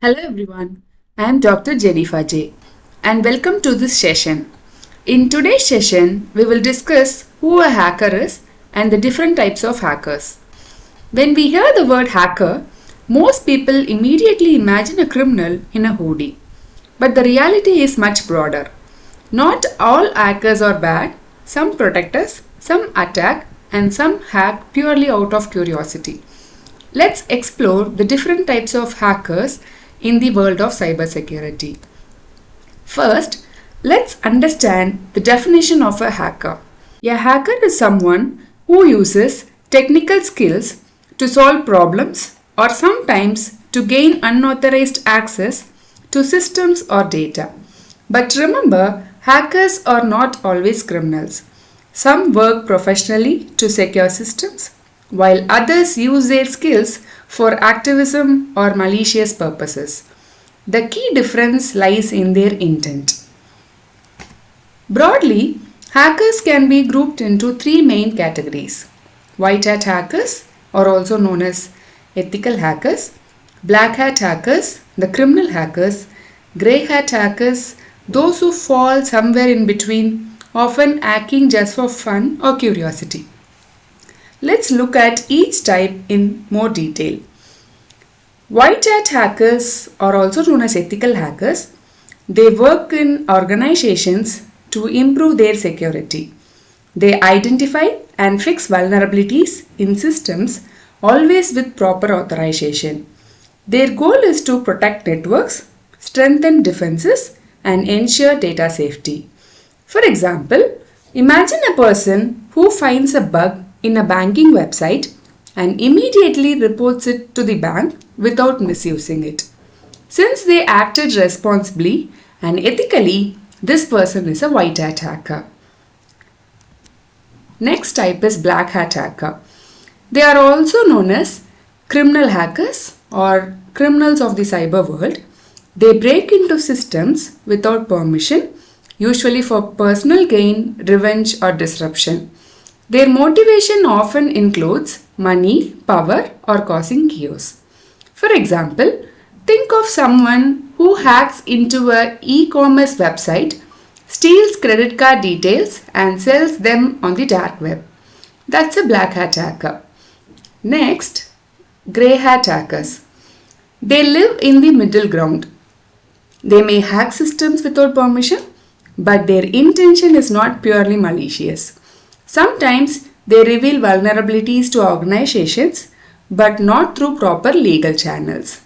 Hello everyone, I am Dr. Jennifer J. and welcome to this session. In today's session, we will discuss who a hacker is and the different types of hackers. When we hear the word hacker, most people immediately imagine a criminal in a hoodie. But the reality is much broader. Not all hackers are bad, some protect us, some attack, and some hack purely out of curiosity. Let's explore the different types of hackers in the world of cybersecurity. First, let's understand the definition of a hacker. A hacker is someone who uses technical skills to solve problems or sometimes to gain unauthorized access to systems or data. But remember, hackers are not always criminals. Some work professionally to secure systems, while others use their skills for activism or malicious purposes. The key difference lies in their intent. Broadly, hackers can be grouped into three main categories. White hat hackers, or also known as ethical hackers, black hat hackers, the criminal hackers, grey hat hackers, those who fall somewhere in between, often hacking just for fun or curiosity. Let's look at each type in more detail. White hat hackers are also known as ethical hackers. They work in organizations to improve their security. They identify and fix vulnerabilities in systems, always with proper authorization. Their goal is to protect networks, strengthen defenses, and ensure data safety. For example, imagine a person who finds a bug in a banking website and immediately reports it to the bank without misusing it. Since they acted responsibly and ethically, this person is a white hat hacker. Next type is black hat hacker. They are also known as criminal hackers or criminals of the cyber world. They break into systems without permission, usually for personal gain, revenge, or disruption. Their motivation often includes money, power, or causing chaos. For example, think of someone who hacks into an e-commerce website, steals credit card details, and sells them on the dark web. That's a black hat hacker. Next, grey hat hackers. They live in the middle ground. They may hack systems without permission, but their intention is not purely malicious. Sometimes they reveal vulnerabilities to organizations, but not through proper legal channels.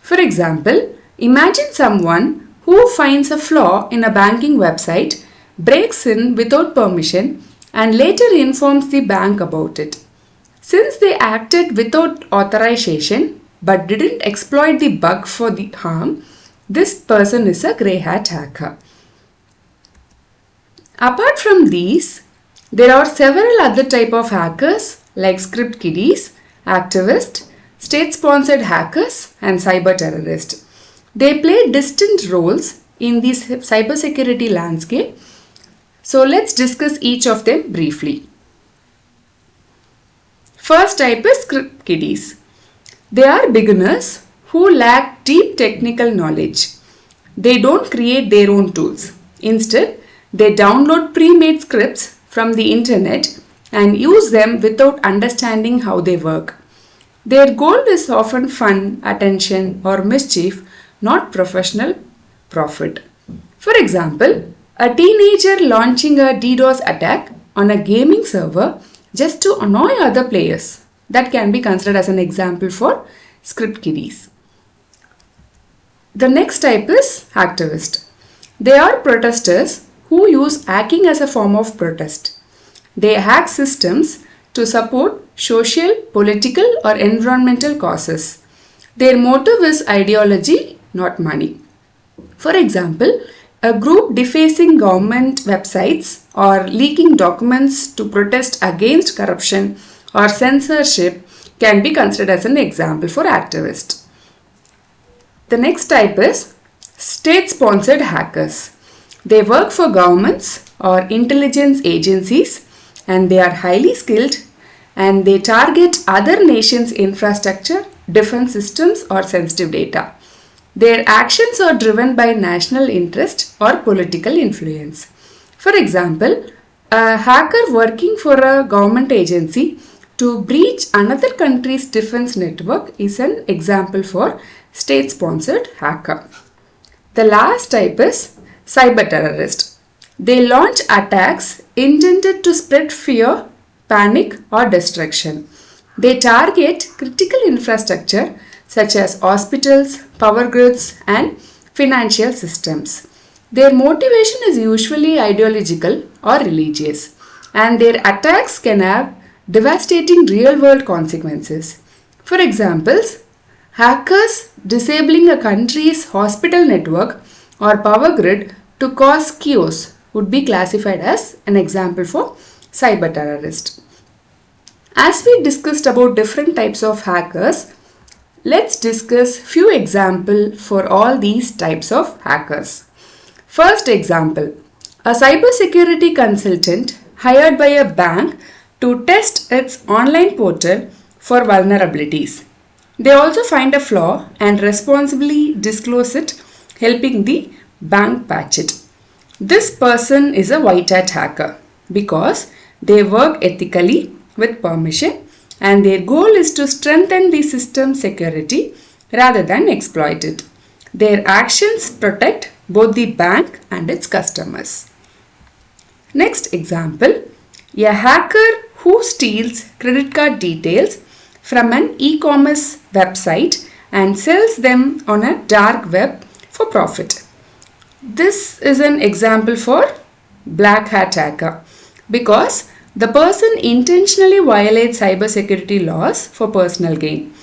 For example, imagine someone who finds a flaw in a banking website, breaks in without permission, and later informs the bank about it. Since they acted without authorization but didn't exploit the bug for the harm, this person is a grey hat hacker. Apart from these, there are several other types of hackers like script kiddies, activists, state-sponsored hackers, and cyber terrorists. They play distinct roles in the cybersecurity landscape. So let's discuss each of them briefly. First type is script kiddies. They are beginners who lack deep technical knowledge. They don't create their own tools. Instead, they download pre-made scripts from the internet and use them without understanding how they work. Their goal is often fun, attention, or mischief, not professional profit. For example, a teenager launching a DDoS attack on a gaming server just to annoy other players. That can be considered as an example for script kiddies. The next type is activist. They are protesters who use hacking as a form of protest. They hack systems to support social, political, or environmental causes. Their motive is ideology, not money. For example, a group defacing government websites or leaking documents to protest against corruption or censorship can be considered as an example for activists. The next type is state-sponsored hackers. They work for governments or intelligence agencies and they are highly skilled and they target other nations' infrastructure, defense systems or sensitive data. Their actions are driven by national interest or political influence. For example, a hacker working for a government agency to breach another country's defense network is an example for state-sponsored hacker. The last type is cyber terrorist. They launch attacks intended to spread fear, panic, or destruction. They target critical infrastructure such as hospitals, power grids, and financial systems. Their motivation is usually ideological or religious, and their attacks can have devastating real world consequences. For examples, hackers disabling a country's hospital network or power grid to cause chaos would be classified as an example for cyber terrorist. As we discussed about different types of hackers, let's discuss few examples for all these types of hackers. First example, a cybersecurity consultant hired by a bank to test its online portal for vulnerabilities. They also find a flaw and responsibly disclose it, helping the bank patch it. This person is a white hat hacker because they work ethically with permission and their goal is to strengthen the system security rather than exploit it. Their actions protect both the bank and its customers. Next example, a hacker who steals credit card details from an e-commerce website and sells them on a dark web for profit. This is an example for black hat hacker because the person intentionally violates cybersecurity laws for personal gain.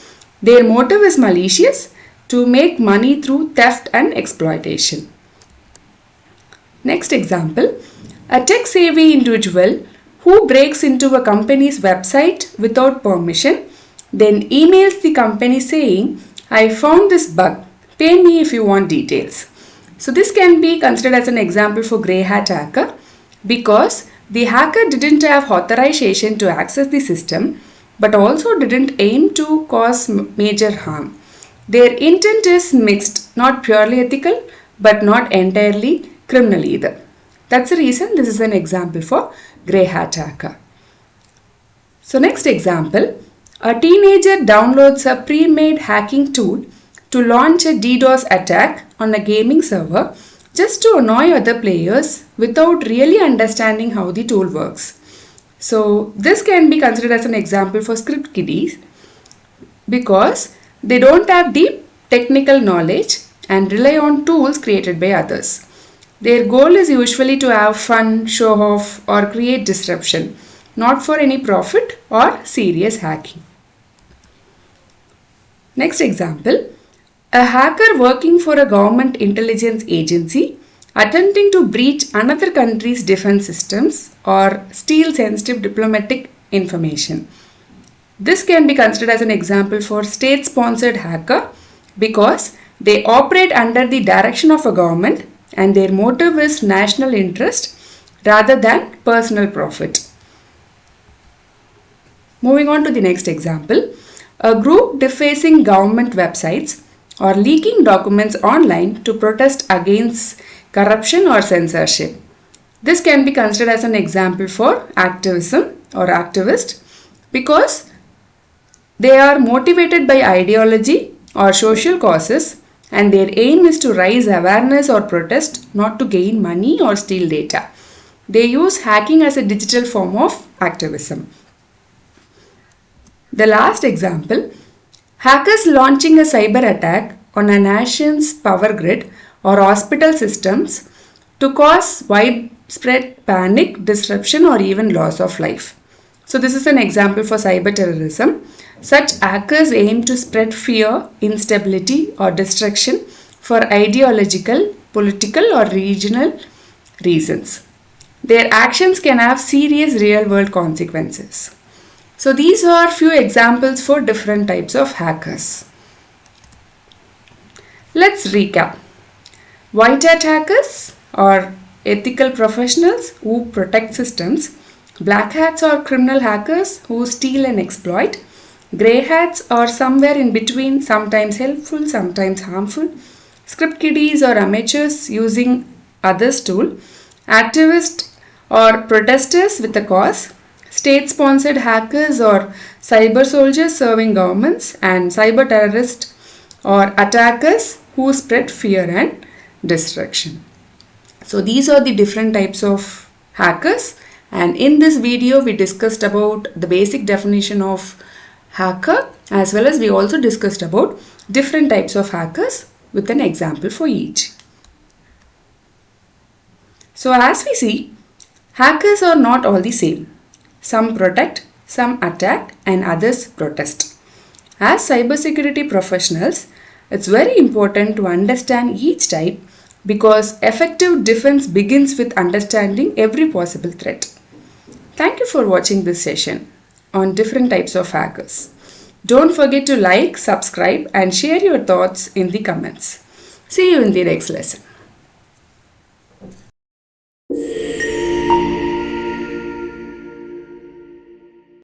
Their motive is malicious to make money through theft and exploitation. Next example, a tech-savvy individual who breaks into a company's website without permission, then emails the company saying, "I found this bug, pay me if you want details." So this can be considered as an example for grey hat hacker because the hacker didn't have authorization to access the system but also didn't aim to cause major harm. Their intent is mixed, not purely ethical but not entirely criminal either. That's the reason this is an example for grey hat hacker. So next example, a teenager downloads a pre-made hacking tool to launch a DDoS attack on a gaming server just to annoy other players without really understanding how the tool works. So this can be considered as an example for script kiddies because they don't have deep technical knowledge and rely on tools created by others. Their goal is usually to have fun, show off, or create disruption, not for any profit or serious hacking. Next example, a hacker working for a government intelligence agency attempting to breach another country's defense systems or steal sensitive diplomatic information. This can be considered as an example for state-sponsored hacker because they operate under the direction of a government and their motive is national interest rather than personal profit. Moving on to the next example, a group defacing government websites or leaking documents online to protest against corruption or censorship. This can be considered as an example for activism or activist because they are motivated by ideology or social causes and their aim is to raise awareness or protest, not to gain money or steal data. They use hacking as a digital form of activism. The last example, hackers launching a cyber attack on a nation's power grid or hospital systems to cause widespread panic, disruption, or even loss of life. So this is an example for cyber terrorism. Such hackers aim to spread fear, instability, or destruction for ideological, political, or regional reasons. Their actions can have serious real-world consequences. So these are few examples for different types of hackers. Let's recap. White hat hackers are ethical professionals who protect systems. Black hats are criminal hackers who steal and exploit. Grey hats are somewhere in between, sometimes helpful, sometimes harmful. Script kiddies or amateurs using others' tool, activists or protesters with a cause, state-sponsored hackers or cyber soldiers serving governments, and cyber terrorists or attackers who spread fear and destruction. So these are the different types of hackers, and in this video we discussed about the basic definition of hacker, as well as we also discussed about different types of hackers with an example for each. So as we see, hackers are not all the same. Some protect, some attack, and others protest. As cybersecurity professionals, it's very important to understand each type because effective defense begins with understanding every possible threat. Thank you for watching this session on different types of hackers. Don't forget to like, subscribe, and share your thoughts in the comments. See you in the next lesson.